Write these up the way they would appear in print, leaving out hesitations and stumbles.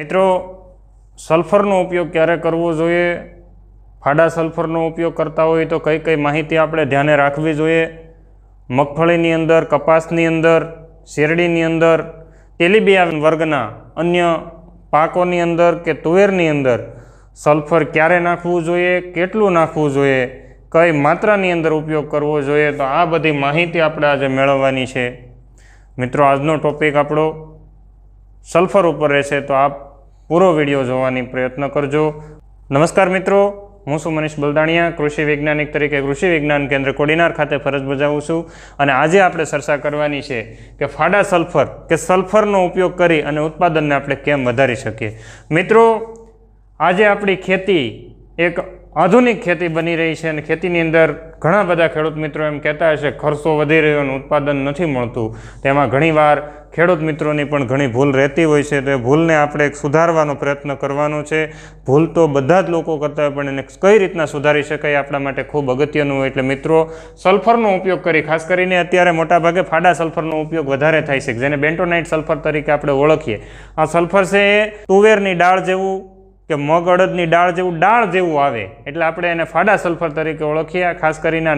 મિત્રો, સલ્ફરનો ઉપયોગ ક્યારે કરવો જોઈએ, ફાડા સલ્ફરનો ઉપયોગ કરતા હોય તો કઈ કઈ માહિતી આપણે ધ્યાને રાખવી જોઈએ, મગફળીની અંદર, કપાસની અંદર, શેરડીની અંદર, તેલીબિયા વર્ગના અન્ય પાકોની અંદર કે તુવેરની અંદર સલ્ફર ક્યારે નાખવું જોઈએ, કેટલું નાખવું જોઈએ, કઈ માત્રાની અંદર ઉપયોગ કરવો જોઈએ, તો આ બધી માહિતી આપણે આજે મેળવવાની છે. મિત્રો, આજનો ટોપિક આપણો સલ્ફર ઉપર રહેશે, તો આપ પૂરો વિડીયો જોવાની પ્રયત્ન કરજો. નમસ્કાર મિત્રો, હું છું મનીષ બલદાણિયા, કૃષિ વૈજ્ઞાનિક તરીકે કૃષિ વિજ્ઞાન કેન્દ્ર કોડીનાર ખાતે ફરજ બજાવું છું. અને આજે આપણે ચર્ચા કરવાની છે કે ફાડા સલ્ફર કે સલ્ફરનો ઉપયોગ કરી અને ઉત્પાદનને આપણે કેમ વધારી શકીએ. મિત્રો, આજે આપણી ખેતી એક આધુનિક ખેતી બની રહી છે અને ખેતીની અંદર ઘણા બધા ખેડૂત મિત્રો એમ કહેતા હશે ખર્ચો વધી રહ્યો અને ઉત્પાદન નથી મળતું. તેમાં ઘણીવાર ખેડૂત મિત્રોની પણ ઘણી ભૂલ રહેતી હોય છે. તો એ ભૂલને આપણે સુધારવાનો પ્રયત્ન કરવાનો છે. ભૂલ તો બધા જ લોકો કરતા હોય, પણ એને કઈ રીતના સુધારી શકાય આપણા માટે ખૂબ અગત્યનું હોય. એટલે મિત્રો, સલ્ફરનો ઉપયોગ કરી, ખાસ કરીને અત્યારે મોટાભાગે ફાડા સલ્ફરનો ઉપયોગ વધારે થાય છે, જેને બેન્ટોનાઇટ સલ્ફર તરીકે આપણે ઓળખીએ. આ સલ્ફર છે એ તુવેરની ડાળ જેવું કે મગ અડદની ડાળ જેવું આવે, એટલે આપણે એને ફાડા સલ્ફર તરીકે ઓળખીએ. ખાસ કરીને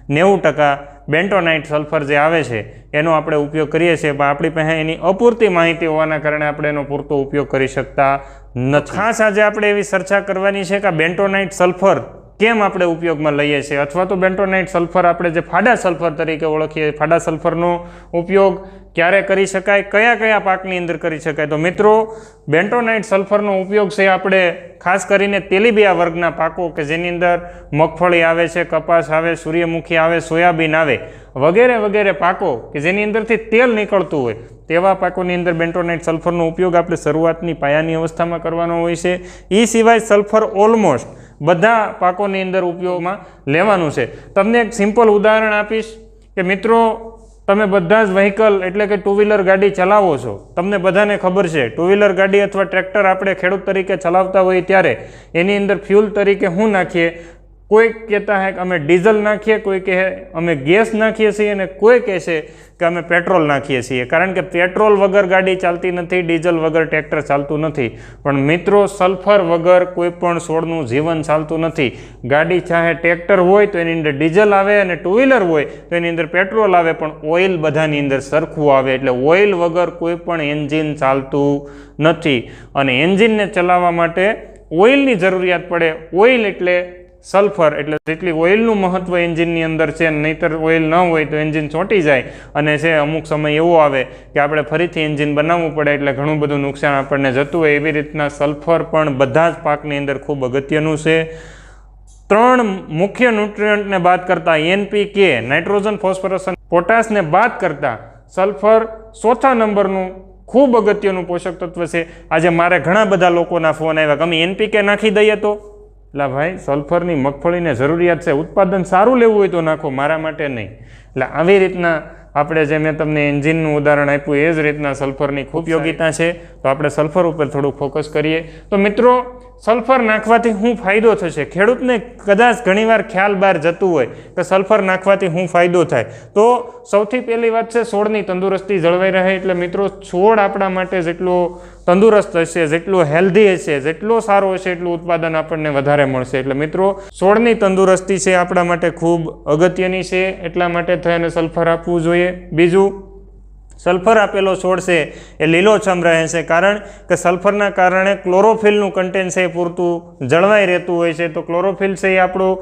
90% બેન્ટોનાઇટ સલ્ફર જે આવે છે એનો આપણે ઉપયોગ કરીએ છીએ, પણ આપણી પાસે એની અપૂરતી માહિતી હોવાના કારણે આપણે એનો પૂરતો ઉપયોગ કરી શકતા નથી. ખાસ આજે આપણે એવી ચર્ચા કરવાની છે કે આ બેન્ટોનાઇટ સલ્ફર કેમ આપણે ઉપયોગમાં લઈએ છીએ, અથવા તો બેન્ટોનાઇટ સલ્ફર આપણે જે ફાડા સલ્ફર તરીકે ઓળખીએ, ફાડા સલ્ફરનો ઉપયોગ ક્યારે કરી શકાય, કયા કયા પાકની અંદર કરી શકાય. તો મિત્રો, બેન્ટોનાઇટ સલ્ફરનો ઉપયોગ છે આપણે ખાસ કરીને તેલીબિયા વર્ગના પાકો કે જેની અંદર મગફળી આવે છે, કપાસ આવે, સૂર્યમુખી આવે, સોયાબીન આવે, વગેરે વગેરે પાકો કે જેની અંદરથી તેલ નીકળતું હોય, તેવા પાકોની અંદર બેન્ટોનાઇટ સલ્ફરનો ઉપયોગ આપણે શરૂઆતની પાયાની અવસ્થામાં કરવાનો હોય છે. એ સિવાય સલ્ફર ઓલમોસ્ટ બધા પાકોની અંદર ઉપયોગમાં લેવાનું છે. તમને એક સિમ્પલ ઉદાહરણ આપીશ કે મિત્રો, તમે બધા જ વ્હીકલ એટલે કે ટુ વ્હીલર ગાડી ચલાવો છો. તમને બધાને ખબર છે, ટુ વ્હીલર ગાડી અથવા ટ્રેક્ટર આપણે ખેડૂત તરીકે ચલાવતા હોઈએ ત્યારે એની અંદર ફ્યુલ તરીકે શું નાખીએ? કોઈ કહેતા હે કે અમે ડીઝલ નાખીએ, કોઈ કહે અમે ગેસ નાખીએ છીએ, અને કોઈ કહે છે કે અમે પેટ્રોલ નાખીએ છીએ. કારણ કે પેટ્રોલ વગર ગાડી ચાલતી નથી, ડીઝલ વગર ટ્રેક્ટર ચાલતું નથી. પણ મિત્રો, સલ્ફર વગર કોઈ પણ છોડનું જીવન ચાલતું નથી. ગાડી ચાહે ટ્રેક્ટર હોય તો એની અંદર ડીઝલ આવે, અને ટુ વ્હીલર હોય તો એની અંદર પેટ્રોલ આવે, પણ ઓઇલ બધાની અંદર સરખું આવે. એટલે ઓઇલ વગર કોઈ પણ એન્જિન ચાલતું નથી, અને એન્જિનને ચલાવવા માટે ઓઇલની જરૂરિયાત પડે. ઓઇલ એટલે સલ્ફર, એટલે જેટલી ઓઇલનું મહત્વ એન્જિનની અંદર છે, નહીંતર ઓઇલ ન હોય તો એન્જિન ચોંટી જાય, અને છે અમુક સમય એવો આવે કે આપણે ફરીથી એન્જિન બનાવવું પડે, એટલે ઘણું બધું નુકસાન આપણને જતું હોય. એવી રીતના સલ્ફર પણ બધા જ પાકની અંદર ખૂબ અગત્યનું છે. 3 મુખ્ય ન્યુટ્રિયન્ટને બાદ કરતા, NPK નાઇટ્રોજન, ફોસ્ફરસ અને પોટાશને બાદ કરતા સલ્ફર 4થા નંબરનું ખૂબ અગત્યનું પોષક તત્વ છે. આજે મારે ઘણા બધા લોકોના ફોન આવ્યા કે અમે NPK નાખી દઈએ તો. એટલે ભાઈ, સલ્ફરની મગફળીને જરૂરિયાત છે, ઉત્પાદન સારું લેવું હોય તો નાખો, મારા માટે નહીં. એટલે આવી રીતના આપણે જે મેં તમને એન્જિનનું ઉદાહરણ આપ્યું એ જ રીતના સલ્ફરની ખૂબ ઉપયોગિતા છે. તો આપણે સલ્ફર ઉપર થોડુંક ફોકસ કરીએ. તો મિત્રો, સલ્ફર નાખવાથી શું ફાયદો થશે? ખેડૂતને કદાચ ઘણીવાર ખ્યાલ બહાર જતું હોય કે સલ્ફર નાખવાથી શું ફાયદો થાય. તો સૌથી પહેલી વાત છે છોડની તંદુરસ્તી જળવાઈ રહે. એટલે મિત્રો, છોડ આપણા માટે જેટલો તંદુરસ્ત હશે, જેટલો હેલ્ધી હશે, જેટલો સારો હશે, એટલું ઉત્પાદન આપણને વધારે મળશે. એટલે મિત્રો, છોડની તંદુરસ્તી છે આપણા માટે ખૂબ અગત્યની છે, એટલા માટે થઈને સલ્ફર આપવું જોઈએ. બીજું, સલ્ફર આપેલો છોડ છે એ લીલોછમ રહે છે, કારણ કે સલ્ફરના કારણે ક્લોરોફિલનું કન્ટેન્ટ છે એ પૂરતું જળવાઈ રહેતું હોય છે. તો ક્લોરોફિલ છે એ આપણું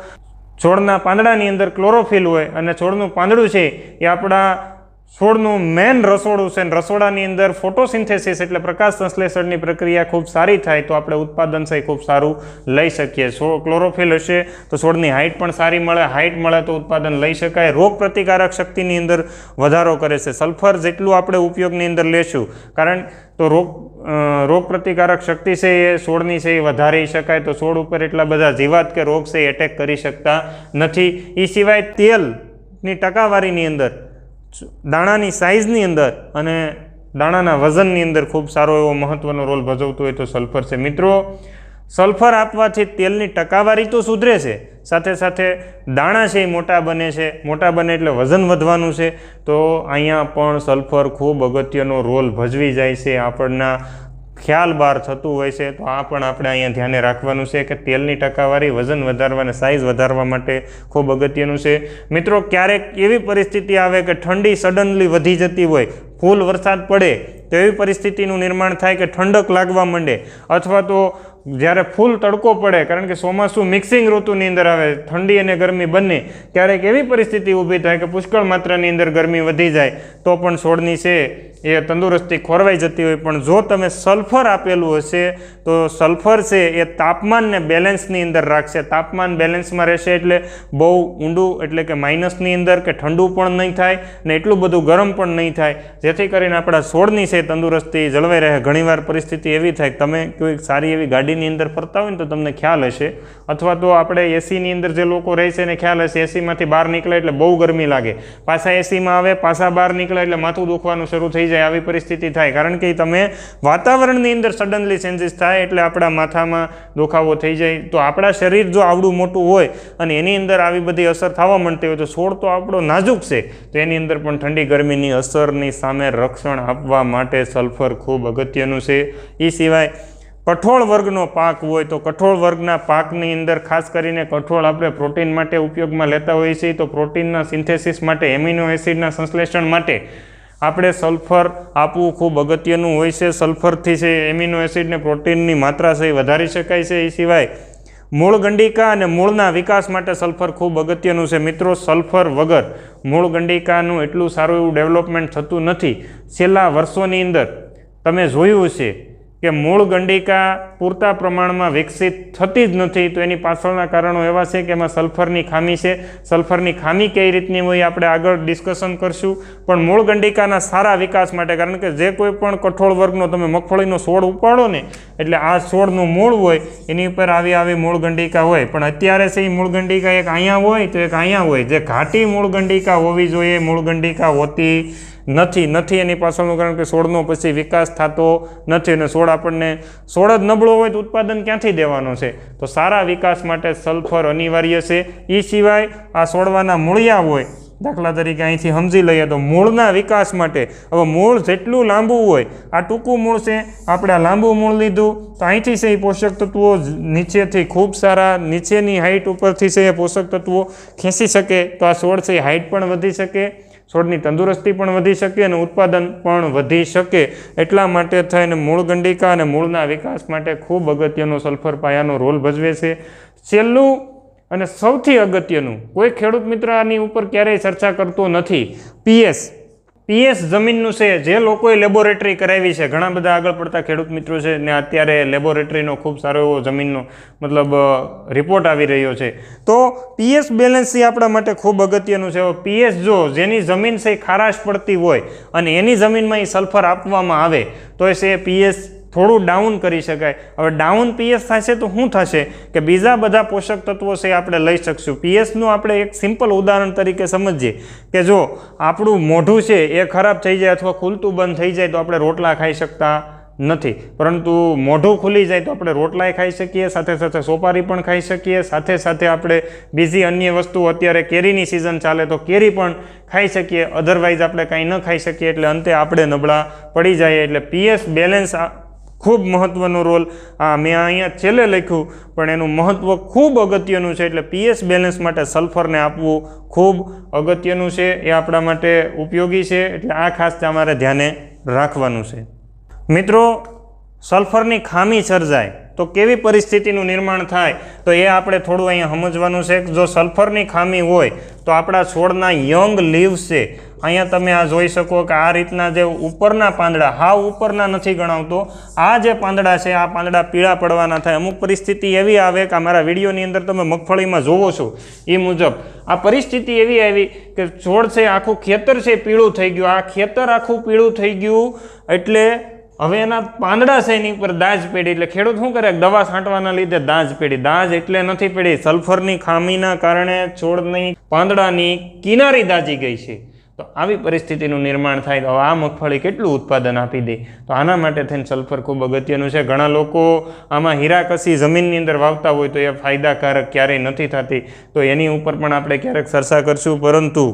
છોડના પાંદડાની અંદર ક્લોરોફિલ હોય, અને છોડનું પાંદડું છે એ આપણા છોડનું મેન રસોડું છે. રસોડાની અંદર ફોટોસિન્થેસિસ એટલે પ્રકાશ સંશ્લેષણની પ્રક્રિયા ખૂબ સારી થાય તો આપણે ઉત્પાદન છે ખૂબ સારું લઈ શકીએ. ક્લોરોફિલ હશે તો છોડની હાઇટ પણ સારી મળે, હાઇટ મળે તો ઉત્પાદન લઈ શકાય. રોગ પ્રતિકારક શક્તિની અંદર વધારો કરે છે. સલ્ફર જેટલું આપણે ઉપયોગની અંદર લેશું, કારણ તો રોગ પ્રતિકારક શક્તિ છે એ છોડની છે એ વધારી શકાય. તો છોડ ઉપર એટલા બધા જીવાત કે રોગ છે એ એટેક કરી શકતા નથી. એ સિવાય તેલની ટકાવારીની અંદર, દાણાની સાઇઝની અંદર અને દાણાના વજનની અંદર ખૂબ સારો એવો મહત્વનો રોલ ભજવતો હોય તો સલ્ફર છે. મિત્રો, સલ્ફર આપવાથી તેલની ટકાવારી તો સુધરે છે, સાથે સાથે દાણા છે એ મોટા બને છે. મોટા બને એટલે વજન વધવાનું છે. તો અહીંયા પણ સલ્ફર ખૂબ અગત્યનો રોલ ભજવી જાય છે આપણના ખ્યાલ બહાર થતું હોય છે, તો આ પણ આપણે અહીંયા ધ્યાને રાખવાનું છે કે તેલની ટકાવારી વજન વધારવા અને સાઇઝ વધારવા માટે ખૂબ અગત્યનું છે. મિત્રો, ક્યારેક એવી પરિસ્થિતિ આવે કે ઠંડી સડનલી વધી જતી હોય, ફૂલ વરસાદ પડે તો એવી પરિસ્થિતિનું નિર્માણ થાય કે ઠંડક લાગવા માંડે, અથવા તો જ્યારે ફૂલ તડકો પડે, કારણ કે ચોમાસું મિક્સિંગ ઋતુની અંદર આવે, ઠંડી અને ગરમી બંને, ક્યારેક એવી પરિસ્થિતિ ઊભી થાય કે પુષ્કળ માત્રાની અંદર ગરમી વધી જાય તો પણ છોડની છે એ તંદુરસ્તી ખોરવાઈ જતી હોય. પણ જો તમે સલ્ફર આપેલું હશે તો સલ્ફર છે એ તાપમાનને બેલેન્સની અંદર રાખશે. તાપમાન બેલેન્સમાં રહેશે એટલે બહુ ઊંડું એટલે કે માઇનસની અંદર કે ઠંડુ પણ નહીં થાય ને એટલું બધું ગરમ પણ નહીં થાય, જેથી કરીને આપણા છોડની છે તંદુરસ્તી જળવાઈ રહે. ઘણીવાર પરિસ્થિતિ એવી થાય, તમે કોઈ સારી એવી ગાડીની અંદર ફરતા હોય ને તો તમને ખ્યાલ હશે, અથવા તો આપણે એસીની અંદર જે લોકો રહે છે એને ખ્યાલ હશે, એસીમાંથી બહાર નીકળે એટલે બહુ ગરમી લાગે, પાછા એસીમાં આવે, પાછા બહાર નીકળે એટલે માથું દુખવાનું શરૂ થઈ જાય. આવી પરિસ્થિતિ થાય, કારણ કે તમે વાતાવરણની અંદર સડનલી ચેન્જીસ થાય એટલે આપણા માથામાં દુખાવો થઈ જાય. તો આપણા શરીર જો આવડું મોટું હોય અને એની અંદર આવી બધી અસર થવા માંડતી હોય તો છોડ તો આપણો નાજુક છે, તો એની અંદર પણ ઠંડી ગરમીની અસરની સામે રક્ષણ આપવા માટે સલ્ફર ખૂબ અગત્યનું છે. એ સિવાય કઠોળ વર્ગનો પાક હોય તો કઠોળ વર્ગના પાકની અંદર ખાસ કરીને કઠોળ આપણે પ્રોટીન માટે ઉપયોગમાં લેતા હોઈએ છીએ, તો પ્રોટીનના સિન્થેસિસ માટે, એમિનો એસિડના સંશ્લેષણ માટે આપણે સલ્ફર આપવું ખૂબ અગત્યનું હોય છે. સલ્ફરથી છે એમિનો એસિડ ને પ્રોટીનની માત્રા છે એ વધારી શકાય છે. એ સિવાય મૂળ ગંડિકા અને મૂળના વિકાસ માટે સલ્ફર ખૂબ અગત્યનું છે. મિત્રો, સલ્ફર વગર મૂળ ગંડિકાનું એટલું સારું એવું ડેવલપમેન્ટ થતું નથી. છેલ્લા વર્ષોની અંદર તમે જોયું છે કે મૂળ ગંડિકા પૂરતા પ્રમાણમાં વિકસિત થતી જ નથી, તો એની પાછળના કારણો એવા છે કે એમાં સલ્ફરની ખામી છે. સલ્ફરની ખામી કઈ રીતની હોય આપણે આગળ ડિસ્કશન કરશું. પણ મૂળ ગંડિકાના સારા વિકાસ માટે, કારણ કે જે કોઈ પણ કઠોળ વર્ગનો તમે મગફળીનો છોડ ઉપાડો ને એટલે આ છોડનું મૂળ હોય એની ઉપર આવી મૂળ ગંડિકા હોય, પણ અત્યારે છે એ મૂળ ગંડિકા એક અહીંયા હોય તો એક અહીંયા હોય. જે ઘાટી મૂળ ગંડિકા હોવી જોઈએ મૂળ ગંડિકા હોતી નથી. એની પાછળનું કારણ કે છોડનો પછી વિકાસ થતો નથી, અને છોડ જ નબળો હોય તો ઉત્પાદન ક્યાંથી દેવાનો છે. તો સારા વિકાસ માટે સલ્ફર અનિવાર્ય છે. એ સિવાય આ છોડવાના મૂળિયા હોય, દાખલા તરીકે અહીંથી સમજી લઈએ તો મૂળના વિકાસ માટે, હવે મૂળ જેટલું લાંબુ હોય, આ ટૂંકું મૂળ છે, આપણે આ લાંબુ મૂળ લીધું તો અહીંથી છે એ પોષક તત્વો નીચેથી ખૂબ સારા, નીચેની હાઇટ ઉપરથી છે એ પોષક તત્વો ખેંચી શકે, તો આ છોડ છે એ હાઇટ પણ વધી શકે, છોડની તંદુરસ્તી પણ વધી શકે અને ઉત્પાદન પણ વધી શકે. એટલા માટે થઈને મૂળ ગંડિકા અને મૂળના વિકાસ માટે ખૂબ અગત્યનો સલ્ફર પાયાનો રોલ ભજવે છે. છેલ્લું અને સૌથી અગત્યનું, કોઈ ખેડૂત મિત્ર આની ઉપર ક્યારેય ચર્ચા કરતો નથી, પીએસ જમીનનું છે. જે લોકોએ લેબોરેટરી કરાવી છે, ઘણા બધા આગળ પડતા ખેડૂત મિત્રો છે ને અત્યારે લેબોરેટરીનો ખૂબ સારો એવો જમીનનો મતલબ રિપોર્ટ આવી રહ્યો છે, તો પીએસ બેલેન્સ એ આપણા માટે ખૂબ અગત્યનું છે. પીએસ જો જેની જમીન છે ખારાશ પડતી હોય અને એની જમીનમાં એ સલ્ફર આપવામાં આવે તો એ પીએસ થોડું ડાઉન કરી શકાય. હવે ડાઉન પીએસ થશે તો શું થશે કે બીજા બધા પોષક તત્વો છે આપણે લઈ શકશું. પીએસનું આપણે એક સિમ્પલ ઉદાહરણ તરીકે સમજીએ કે જો આપણું મોઢું છે એ ખરાબ થઈ જાય અથવા ખુલતું બંધ થઈ જાય તો આપણે રોટલા ખાઈ શકતા નથી, પરંતુ મોઢું ખુલી જાય તો આપણે રોટલાય ખાઈ શકીએ, સાથે સાથે સોપારી પણ ખાઈ શકીએ, સાથે સાથે આપણે બીજી અન્ય વસ્તુ, અત્યારે કેરીની સિઝન ચાલે તો કેરી પણ ખાઈ શકીએ, અધરવાઇઝ આપણે કાંઈ ન ખાઈ શકીએ, એટલે અંતે આપણે નબળા પડી જાય. એટલે પીએસ બેલેન્સ ખૂબ મહત્ત્વનો રોલ મેં અહીંયા છેલ્લે લખ્યું, પણ એનું મહત્ત્વ ખૂબ અગત્યનું છે. એટલે પીએસ બેલેન્સ માટે સલ્ફરને આપવું ખૂબ અગત્યનું છે, એ આપણા માટે ઉપયોગી છે. એટલે આ ખાસ તમારે ધ્યાને રાખવાનું છે. મિત્રો, સલ્ફરની ખામી સર્જાય તો કેવી પરિસ્થિતિનું નિર્માણ થાય તો એ આપણે થોડું અહીંયા સમજવાનું છે. જો સલ્ફરની ખામી હોય તો આપણા છોડના યંગ લીવ્સ છે, અહીંયા તમે આ જોઈ શકો કે આ રીતના જે ઉપરના પાંદડા, હાવ ઉપરના નથી ગણાવતો, આ જે પાંદડા છે આ પાંદડા પીળા પડવાના થાય. અમુક પરિસ્થિતિ એવી આવે કે અમારા વિડીયોની અંદર તમે મગફળીમાં જોવો છો એ મુજબ આ પરિસ્થિતિ એવી આવી કે છોડ છે આખું ખેતર છે પીળું થઈ ગયું. આ ખેતર આખું પીળું થઈ ગયું એટલે હવે એના પાંદડા છે એની ઉપર દાજ પડી. એટલે ખેડૂત શું કરે, દવા છાંટવાના લીધે દાજ પડી. દાજ એટલે નથી પડી, સલ્ફરની ખામીના કારણે છોડની પાંદડાની કિનારી દાજી ગઈ છે. તો આવી પરિસ્થિતિનું નિર્માણ થાય તો આ મગફળી કેટલું ઉત્પાદન આપી દે. તો આના માટે થઈને સલ્ફર ખૂબ અગત્યનું છે. ઘણા લોકો આમાં હીરાકસી જમીનની અંદર વાવતા હોય તો એ ફાયદાકારક ક્યારેય નથી થતી, તો એની ઉપર પણ આપણે ક્યારેક ચર્ચા કરશું. પરંતુ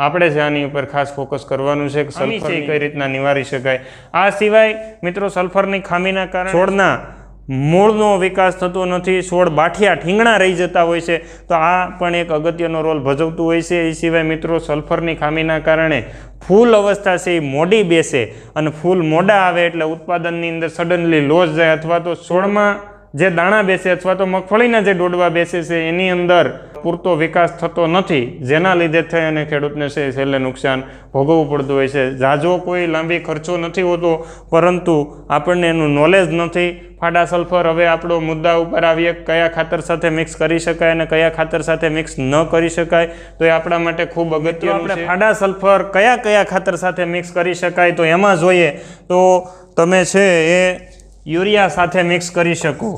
આપણે જ આની ઉપર ખાસ ફોકસ કરવાનું છે કે સલ્ફર કઈ રીતના નિવારી શકાય. આ સિવાય મિત્રો સલ્ફરની ખામીના કારણે છોડના મૂળનો વિકાસ થતો નથી, છોડ બાઠિયા ઠીંગણા રહી જતા હોય છે, તો આ પણ એક અગત્યનો રોલ ભજવતું હોય છે. એ સિવાય મિત્રો સલ્ફરની ખામીના કારણે ફૂલ અવસ્થા છે એ મોડી બેસે અને ફૂલ મોડા આવે એટલે ઉત્પાદનની અંદર સડનલી લોસ જાય, અથવા તો છોડમાં જે દાણા બેસે અથવા તો મગફળીના જે ડોડવા બેસે છે એની અંદર પૂરતો વિકાસ થતો નથી, જેના લીધે થઈ અને ખેડૂતને છે છેલ્લે નુકસાન ભોગવવું પડતું હોય છે. ઝાઝો કોઈ લાંબી ખર્ચો નથી હોતો, પરંતુ આપણને એનું નોલેજ નથી. ફાડા સલ્ફર, હવે આપણો મુદ્દા ઉપર આવીએ કયા ખાતર સાથે મિક્સ કરી શકાય અને કયા ખાતર સાથે મિક્સ ન કરી શકાય, તો એ આપણા માટે ખૂબ અગત્યનું છે. ફાડા સલ્ફર કયા કયા ખાતર સાથે મિક્સ કરી શકાય, તો એમાં જોઈએ તો તમે છે એ યુરિયા સાથે મિક્સ કરી શકો,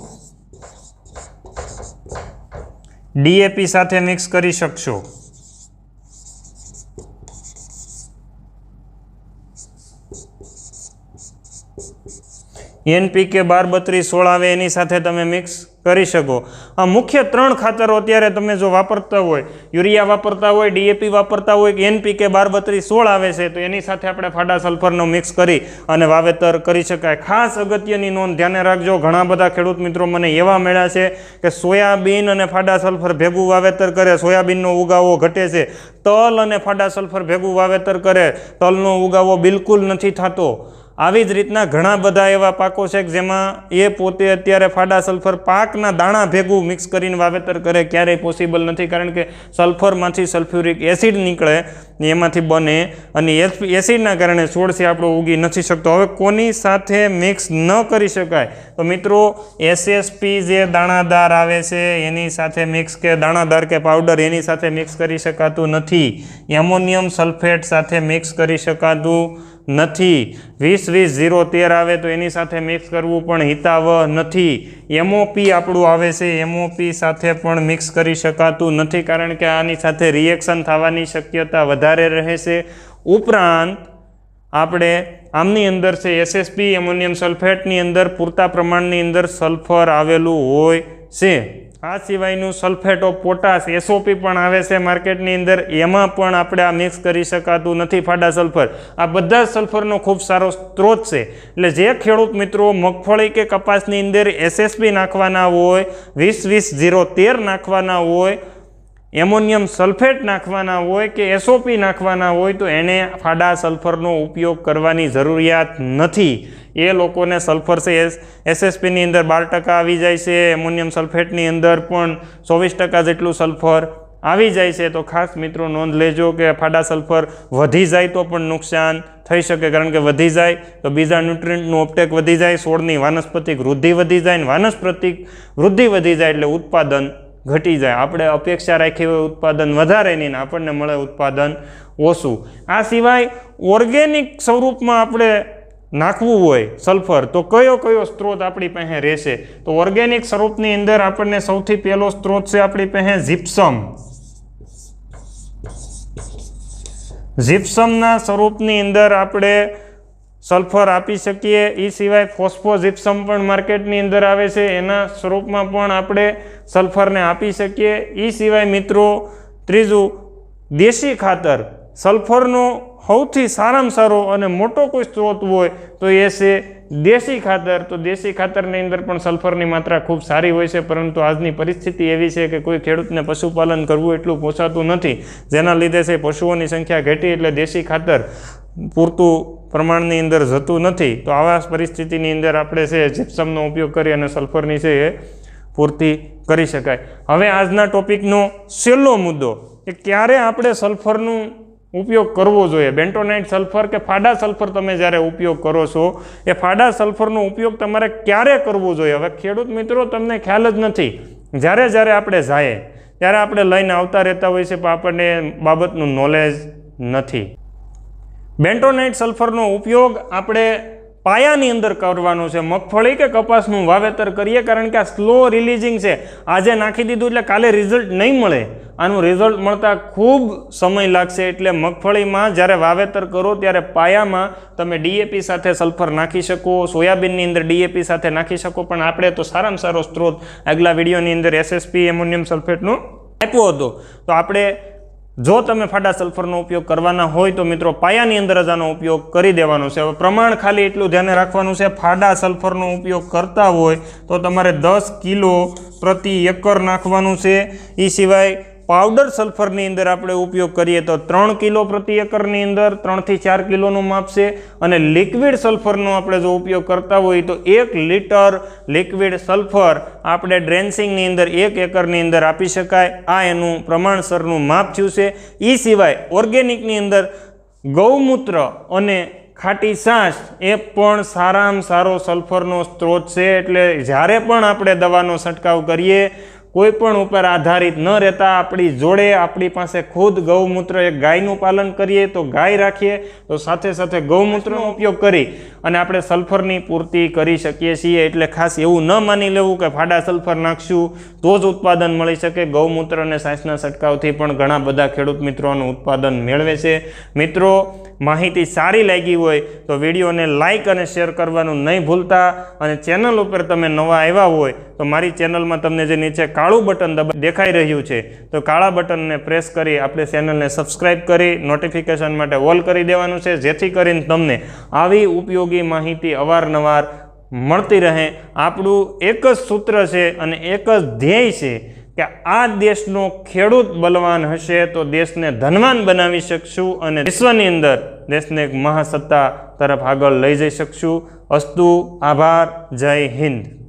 ડીએપી સાથે મિક્સ કરી શકશો, NPK 12-32-16 આવે એની સાથે તમે મિક્સ કરી શકો. આ મુખ્ય 3 ખાતરો અત્યારે તમે જો વાપરતા હોય, યુરિયા વાપરતા હોય, ડીએપી વાપરતા હોય કે NPK 12-32-16 આવે છે, તો એની સાથે આપણે ફાડા સલ્ફરનો મિક્સ કરી અને વાવેતર કરી શકાય. ખાસ અગત્યની નોંધ ધ્યાને રાખજો, ઘણા બધા ખેડૂત મિત્રો મને એવા મળ્યા છે કે સોયાબીન અને ફાડા સલ્ફર ભેગું વાવેતર કરે, સોયાબીનનો ઉગાવો ઘટે છે, તલ અને ફાડા સલ્ફર ભેગું વાવેતર કરે, તલનો ઉગાવો બિલકુલ નથી થતો. આવી જ રીતના ઘણા બધા એવા પાકો છે કે જેમાં એ પોતે અત્યારે ફાડા સલ્ફર પાકના દાણા ભેગું મિક્સ કરીને વાવેતર કરે, ક્યારેય પોસિબલ નથી, કારણ કે સલ્ફરમાંથી સલ્ફ્યુરિક એસિડ નીકળે, એમાંથી બને અને એસિડના કારણે છોડ છે આપણો ઉગી નથી શકતો. હવે કોની સાથે મિક્સ ન કરી શકાય, તો મિત્રો SSP જે દાણાદાર આવે છે એની સાથે મિક્સ, કે દાણાદાર કે પાવડર એની સાથે મિક્સ કરી શકાતું નથી. એમોનિયમ સલ્ફેટ સાથે મિક્સ કરી શકાતું નથી. 20-20-0-13 આવે તો એની સાથે મિક્સ કરવું પણ હિતાવહ નથી. MOP આપણું આવે છે, MOP સાથે પણ મિક્સ કરી શકાતું નથી, કારણ કે આની સાથે રિએક્શન થવાની શક્યતા વધારે રહે છે. ઉપરાંત આપણે આમની અંદર છે SSP એમોનિયમ સલ્ફેટની અંદર પૂરતા પ્રમાણની અંદર સલ્ફર આવેલું હોય છે. આ સિવાયનું સલ્ફેટ ઓફ પોટાશ SOP પણ આવે છે માર્કેટની અંદર, એમાં પણ આપણે આ મિક્સ કરી શકાતું નથી ફાડા સલ્ફર. આ બધા સલ્ફરનો ખૂબ સારો સ્ત્રોત છે. એટલે જે ખેડૂત મિત્રો મગફળી કે કપાસની અંદર SSP નાખવાના હોય, 20-20-0-13 નાખવાના હોય, એમોનિયમ સલ્ફેટ નાખવાના હોય કે SOP નાખવાના હોય, તો એને ફાડા સલ્ફરનો ઉપયોગ કરવાની જરૂરિયાત નથી. એ લોકોને સલ્ફર છે SSPની અંદર 12% આવી જાય છે, એમોનિયમ સલ્ફેટની અંદર પણ 24% જેટલું સલ્ફર આવી જાય છે. તો ખાસ મિત્રો નોંધ લેજો કે ફાડા સલ્ફર વધી જાય તો પણ નુકસાન થઈ શકે, કારણ કે વધી જાય તો બીજા ન્યુટ્રિયન્ટનું ઓપટેક વધી જાય, છોડની વાનસ્પતિક વૃદ્ધિ વધી જાય, અને વાનસ્પતિક વૃદ્ધિ વધી જાય એટલે ઉત્પાદન ઘટી જાય. આપણે અપેક્ષા રાખી હોય ઉત્પાદન વધારે નહીં, આપણને મળે ઉત્પાદન ઓછું. આ સિવાય ઓર્ગેનિક સ્વરૂપમાં આપણે નાખવું હોય સલ્ફર, તો કયો કયો સ્ત્રોત આપણી પાસે રહેશે, તો ઓર્ગેનિક સ્વરૂપની અંદર આપણને સૌથી પહેલો સ્ત્રોત છે આપણી પાસે જીપ્સમ. જીપ્સમના સ્વરૂપની અંદર આપણે સલ્ફર આપી શકીએ. એ સિવાય ફોસ્ફોજીપ્સમ પણ માર્કેટની અંદર આવે છે, એના સ્વરૂપમાં પણ આપણે સલ્ફરને આપી શકીએ. એ સિવાય મિત્રો ત્રીજું દેશી ખાતર. સલ્ફરનો સૌથી સારામાં સારો અને મોટો કોઈ સ્ત્રોત હોય તો એ છે દેશી ખાતર. તો દેશી ખાતરની અંદર પણ સલ્ફરની માત્રા ખૂબ સારી હોય છે, પરંતુ આજની પરિસ્થિતિ એવી છે કે કોઈ ખેડૂતને પશુપાલન કરવું એટલું પોસાતું નથી, જેના લીધે છે પશુઓની સંખ્યા ઘટી એટલે દેશી ખાતર પૂરતું પ્રમાણની અંદર જતું નથી. તો આવા પરિસ્થિતિની અંદર આપણે છે જીપ્સમનો ઉપયોગ કરી અને સલ્ફરની છે એ પૂર્તિ કરી શકાય. હવે આજના ટોપિકનો છેલ્લો મુદ્દો કે ક્યારે આપણે સલ્ફરનું ઉપયોગ કરવો જોઈએ. બેન્ટોનાઇટ સલ્ફર કે ફાડા સલ્ફર તમે જ્યારે ઉપયોગ કરો છો, એ ફાડા સલ્ફરનો ઉપયોગ તમારે ક્યારે કરવો જોઈએ. હવે ખેડૂત મિત્રો તમને ખ્યાલ જ નથી, જ્યારે આપણે જાય ત્યારે આપણે લઈને આવતા રહેતા હોઈએ છીએ, પણ આપણને બાબતનું નોલેજ નથી. બેન્ટોનાઇટ સલ્ફરનો ઉપયોગ આપણે પાયાની અંદર કરવાનો છે. મગફળી કે કપાસનું વાવેતર કરીએ, કારણ કે આ સ્લો રિલીઝિંગ છે. આજે નાખી દીધું એટલે કાલે રિઝલ્ટ નહીં મળે, આનું રિઝલ્ટ મળતા ખૂબ સમય લાગશે. એટલે મગફળીમાં જ્યારે વાવેતર કરો ત્યારે પાયામાં તમે DAP સાથે સલ્ફર નાખી શકો, સોયાબીનની અંદર DAP સાથે નાખી શકો, પણ આપણે તો સારામાં સારો સ્ત્રોત આગલા વિડીયોની અંદર SSP એમોનિયમ સલ્ફેટનો આપ્યો હતો. તો આપણે જો તમે ફાડા સલ્ફરનો ઉપયોગ કરવાના હોય તો મિત્રો પાયાની અંદર જ આનો ઉપયોગ કરી દેવાનો છે. હવે પ્રમાણ ખાલી એટલું ધ્યાને રાખવાનું છે, ફાડા સલ્ફરનો ઉપયોગ કરતા હોય તો તમારે 10 કિલો પ્રતિ એકર નાખવાનું છે. એ સિવાય પાવડર સલ્ફરની અંદર આપણે ઉપયોગ કરીએ તો 3 કિલો પ્રતિ એકરની અંદર 3 થી 4 કિલોનું માપ છે. અને લિક્વિડ સલ્ફરનો આપણે જો ઉપયોગ કરતા હોય તો 1 લીટર લિક્વિડ સલ્ફર આપણે ડ્રેન્સિંગની અંદર 1 એકરની અંદર આપી શકાય. આ એનું પ્રમાણસરનું માપ થયું છે. એ સિવાય ઓર્ગેનિકની અંદર ગૌમૂત્ર અને ખાટી છાશ એ પણ સારામાં સારો સલ્ફરનો સ્ત્રોત છે. એટલે જ્યારે પણ આપણે દવાનો છંટકાવ કરીએ કોઈ પણ ઉપર આધારિત ન રહેતા આપણી જોડે આપણી પાસે ખુદ ગૌમૂત્ર, એક ગાયનું પાલન કરીએ તો ગાય રાખીએ તો સાથે સાથે ગૌમૂત્રનો ઉપયોગ કરી અને આપણે સલ્ફરની પૂર્તિ કરી શકીએ છીએ. એટલે ખાસ એવું ન માની લેવું કે ફાડા સલ્ફર નાખશું તો જ ઉત્પાદન મળી શકે. ગૌમૂત્ર અને છાશના છંટકાવથી પણ ઘણા બધા ખેડૂત મિત્રોનું ઉત્પાદન મેળવે છે. મિત્રો, માહિતી સારી લાગી હોય તો વિડીયોને લાઇક અને શેર કરવાનું નહીં ભૂલતા. અને ચેનલ ઉપર તમે નવા આવ્યા હોય તો મારી ચેનલમાં તમને જે નીચે કાળું બટન દેખાઈ રહ્યું છે તો કાળા બટનને પ્રેસ કરી આપણે ચેનલને સબસ્ક્રાઇબ કરી નોટિફિકેશન માટે ઓલ કરી દેવાનું છે, જેથી કરીને તમને આવી ઉપયોગી માહિતી અવારનવાર મળતી રહે. આપણું એક જ સૂત્ર છે અને એક જ ધ્યેય છે કે આ દેશનો ખેડૂત બલવાન હશે તો દેશને ધનવાન બનાવી શકશું અને વિશ્વની અંદર દેશને એક મહાસત્તા તરફ આગળ લઈ જઈ શકશું. અસ્તુ. આભાર. જય હિન્દ.